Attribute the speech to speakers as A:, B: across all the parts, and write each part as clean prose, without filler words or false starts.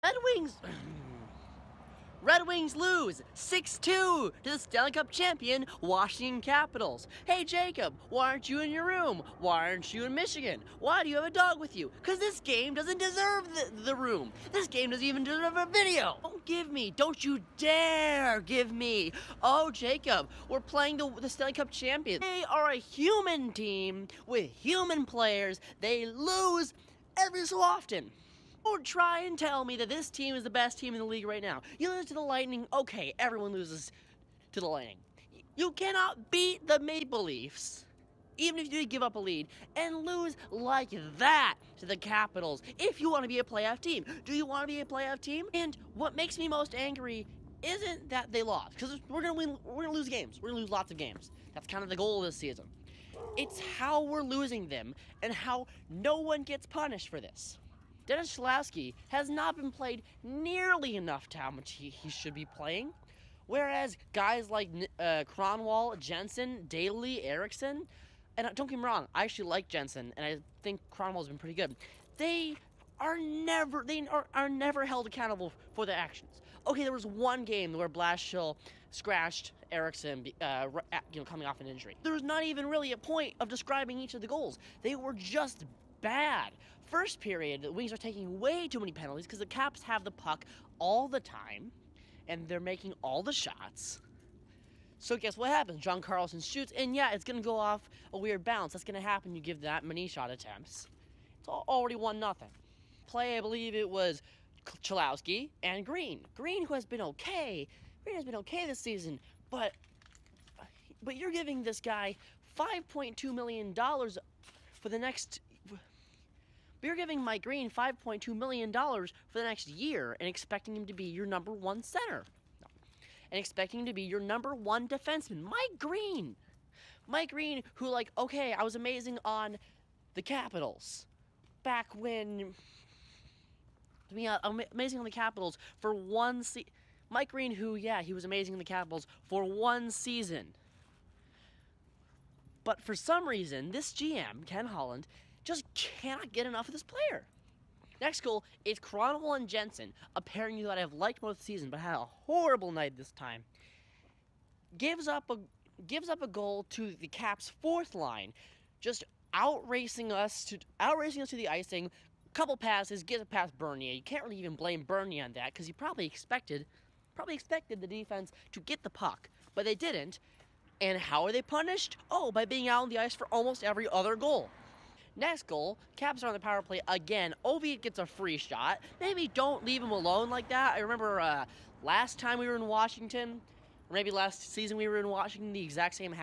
A: Red Wings. Red Wings lose 6-2 to the Stanley Cup champion Washington Capitals. Hey Jacob, why aren't you in your room? Why aren't you in Michigan? Why do you have a dog with you? Because this game doesn't deserve the room. This game doesn't even deserve a video. Don't you dare give me. Oh Jacob, we're playing the Stanley Cup champions. They are a human team with human players. They lose every so often. Don't try and tell me that this team is the best team in the league right now. You lose to the Lightning, okay, everyone loses to the Lightning. You cannot beat the Maple Leafs, even if you did give up a lead, and lose like that to the Capitals if you want to be a playoff team. Do you want to be a playoff team? And what makes me most angry isn't that they lost, because we're gonna lose games. We're gonna lose lots of games. That's kind of the goal of this season. It's how we're losing them and how no one gets punished for this. Dennis Cholowski has not been played nearly enough to how much he should be playing, whereas guys like Kronwall, Jensen, Daly, Eriksson, and don't get me wrong, I actually like Jensen, and I think Kronwall's been pretty good. They are never held accountable for their actions. Okay, there was one game where Blashill scratched Eriksson, coming off an injury. There's not even really a point of describing each of the goals. They were just bad. First period, the Wings are taking way too many penalties because the Caps have the puck all the time, and they're making all the shots. So guess what happens? John Carlson shoots, and yeah, it's going to go off a weird bounce. That's going to happen. You give that many shot attempts. It's already 1-0. Play, I believe it was Cholowski and Green. Green, who has been okay. Green has been okay this season, but you're giving this guy $5.2 million for the next... You're giving Mike Green $5.2 million for the next year and expecting him to be your number one center. No. And expecting him to be your number one defenseman. Mike Green, who, okay, I was amazing on the Capitals back when... amazing on the Capitals for one season. Mike Green, who, yeah, he was amazing in the Capitals for one season. But for some reason, this GM, Ken Holland, just cannot get enough of this player. Next goal is Kronwall and Jensen, a pairing that I've liked most of the season, but had a horrible night this time. Gives up a goal to the Caps' fourth line, just outracing us to the icing. Couple passes, gives it past Bernier. You can't really even blame Bernier on that because he probably expected the defense to get the puck, but they didn't. And how are they punished? Oh, by being out on the ice for almost every other goal. Next goal, Caps are on the power play again. Ovi gets a free shot. Maybe don't leave him alone like that. I remember last time we were in Washington, or maybe last season we were in Washington, the exact same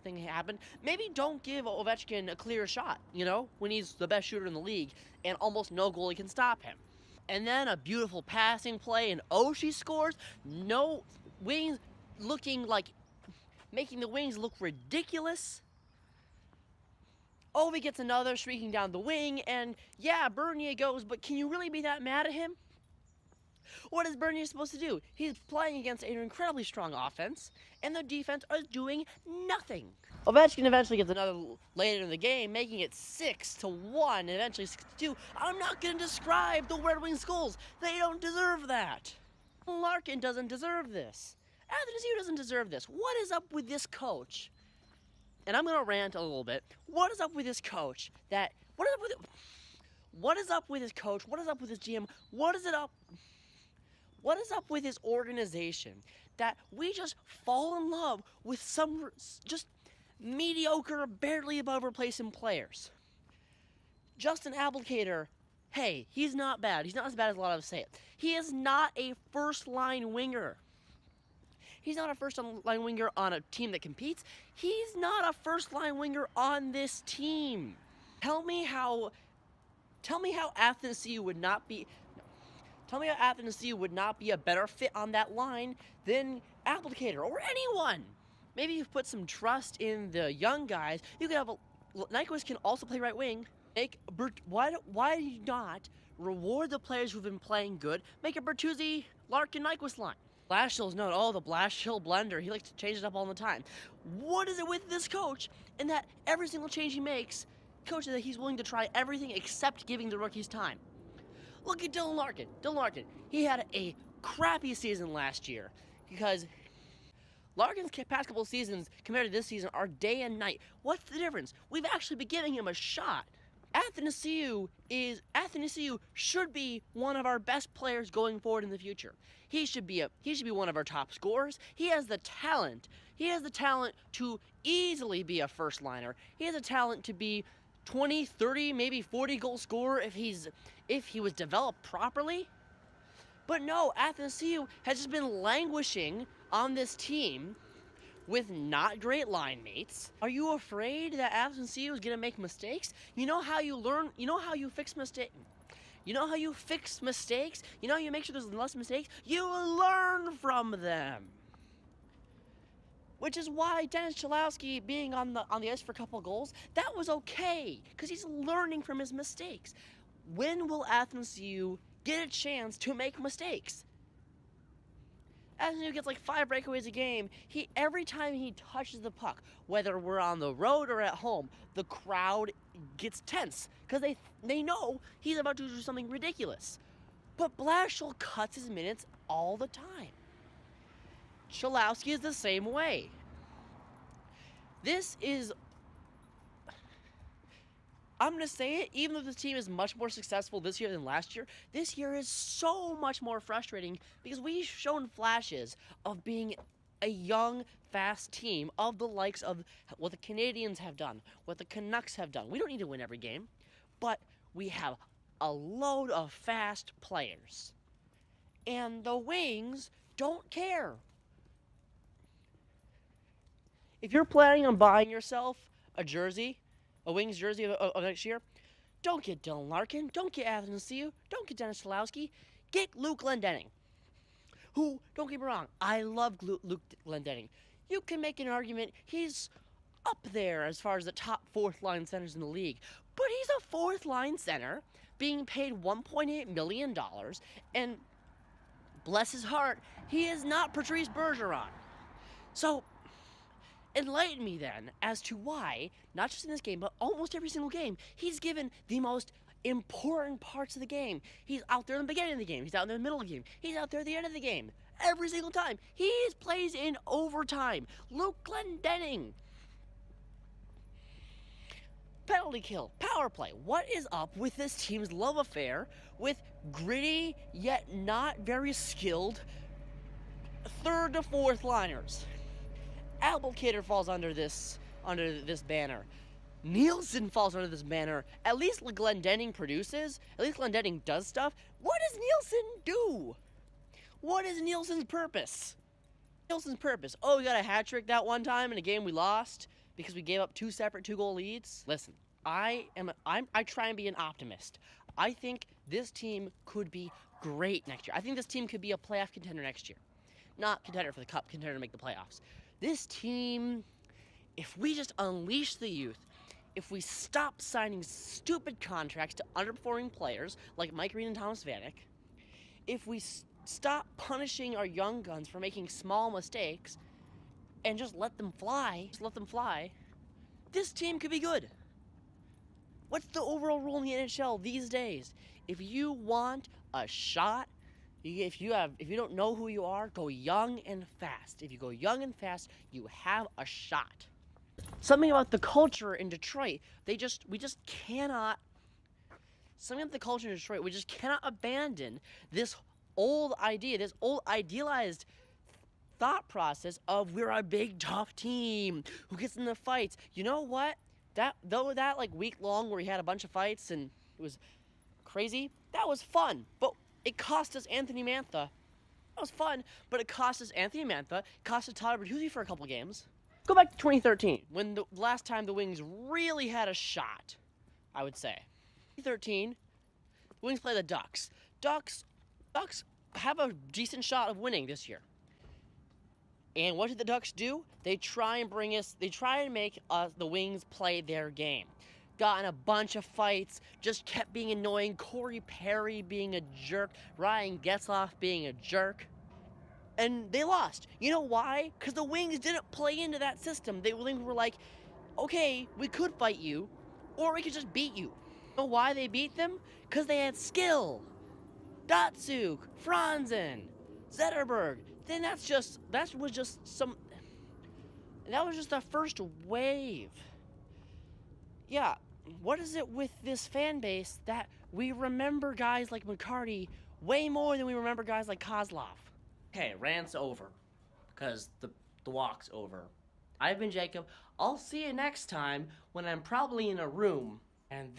A: thing happened. Maybe don't give Ovechkin a clear shot, when he's the best shooter in the league, and almost no goalie can stop him. And then a beautiful passing play, and Oshie scores. No Wings making the Wings look ridiculous. Ovi gets another, streaking down the wing, and yeah, Bernier goes, but can you really be that mad at him? What is Bernier supposed to do? He's playing against an incredibly strong offense, and the defense are doing nothing. Ovechkin eventually gets another later in the game, making it 6-1, and eventually 6-2. I'm not going to describe the Red Wings goals. They don't deserve that. Larkin doesn't deserve this. Athanasiou doesn't deserve this. What is up with this coach? And I'm going to rant a little bit. What is up with this coach? What is up with his coach? What is up with his GM? What is up with his organization? That we just fall in love with some just mediocre, barely above replacement players. Justin Applicator, hey, he's not bad. He's not as bad as a lot of us say it. He is not a first-line winger. He's not a first-line winger on a team that competes. He's not a first-line winger on this team. Tell me how Athanasiou would not be... Tell me how Athanasiou would not be a better fit on that line than Applicator or anyone. Maybe you put some trust in the young guys. You could have Nyquist can also play right wing. Why not reward the players who've been playing good? Make a Bertuzzi, Larkin, Nyquist line. Blashill's known, the Blashill blender. He likes to change it up all the time. What is it with this coach? And that every single change he makes, coach, that he's willing to try everything except giving the rookies time. Look at Dylan Larkin. Dylan Larkin, he had a crappy season last year because Larkin's past couple of seasons compared to this season are day and night. What's the difference? We've actually been giving him a shot. Athanasiou should be one of our best players going forward in the future. He should be one of our top scorers. He has the talent. He has the talent to easily be a first liner. He has the talent to be 20, 30, maybe 40 goal scorer if he was developed properly. But no, Athanasiou has just been languishing on this team with not great line mates. Are you afraid that Athanasiou is going to make mistakes? You know how you learn, you know how you fix mistakes? You know how you fix mistakes? You know how you make sure there's less mistakes? You learn from them. Which is why Dennis Cholowski being on the ice for a couple goals, that was okay, because he's learning from his mistakes. When will Athanasiou get a chance to make mistakes? Athanasiou gets like 5 breakaways a game. Every time he touches the puck, whether we're on the road or at home, the crowd gets tense because they know he's about to do something ridiculous. But Blashill cuts his minutes all the time. Cholowski is the same way. I'm going to say it, even though this team is much more successful this year than last year, this year is so much more frustrating because we've shown flashes of being a young, fast team of the likes of what the Canadians have done, what the Canucks have done. We don't need to win every game, but we have a load of fast players. And the Wings don't care. If you're planning on buying yourself a jersey, a Wings jersey of next year, don't get Dylan Larkin, don't get Athanasiou, don't get Dennis Cholowski, get Luke Glendenning. Who, don't get me wrong, I love Luke Glendenning. You can make an argument he's up there as far as the top fourth line centers in the league, but he's a fourth line center being paid $1.8 million, and bless his heart, he is not Patrice Bergeron. So, enlighten me then as to why, not just in this game, but almost every single game, he's given the most important parts of the game. He's out there in the beginning of the game. He's out in the middle of the game. He's out there at the end of the game. Every single time. He plays in overtime. Luke Glendenning. Penalty kill. Power play. What is up with this team's love affair with gritty, yet not very skilled, third to fourth liners? Applicator falls under this banner. Nielsen falls under this banner. At least Glendenning produces. At least Glendenning does stuff. What does Nielsen do? What is Nielsen's purpose? Oh, we got a hat trick that one time in a game we lost because we gave up 2 separate 2-goal leads. Listen, I try and be an optimist. I think this team could be great next year. I think this team could be a playoff contender next year. Not contender for the cup, contender to make the playoffs. This team, if we just unleash the youth, if we stop signing stupid contracts to underperforming players like Mike Reed and Thomas Vanek, if we stop punishing our young guns for making small mistakes and just let them fly, this team could be good. What's the overall rule in the NHL these days? If you want a shot, if you don't know who you are, go young and fast. If you go young and fast, you have a shot. Something about the culture in Detroit, we just cannot abandon this old idea, this old idealized thought process of we're a big tough team who gets in the fights. You know what? That like week long where we had a bunch of fights and it was crazy, that was fun. But it cost us Anthony Mantha. That was fun, but it cost us Anthony Mantha, it cost us Tyler Bertuzzi for a couple games. Go back to 2013, when the last time the Wings really had a shot, I would say. 2013, the Wings play the Ducks. Ducks have a decent shot of winning this year. And what did the Ducks do? They try and make the Wings play their game. Got in a bunch of fights, just kept being annoying. Corey Perry being a jerk, Ryan Getzlaf being a jerk. And they lost. You know why? Because the Wings didn't play into that system. The Wings were like, okay, we could fight you, or we could just beat you. You know why they beat them? Because they had skill. Datsuk, Franzen, Zetterberg. Then that was just the first wave. Yeah, what is it with this fan base that we remember guys like McCarty way more than we remember guys like Kozlov? Okay, rant's over, because the walk's over. I've been Jacob. I'll see you next time when I'm probably in a room. And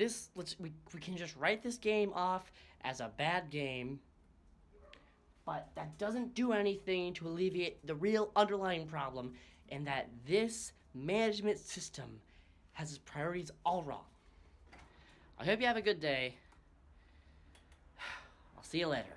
A: we can just write this game off as a bad game. But that doesn't do anything to alleviate the real underlying problem, and that this management system has its priorities all wrong. I hope you have a good day. I'll see you later.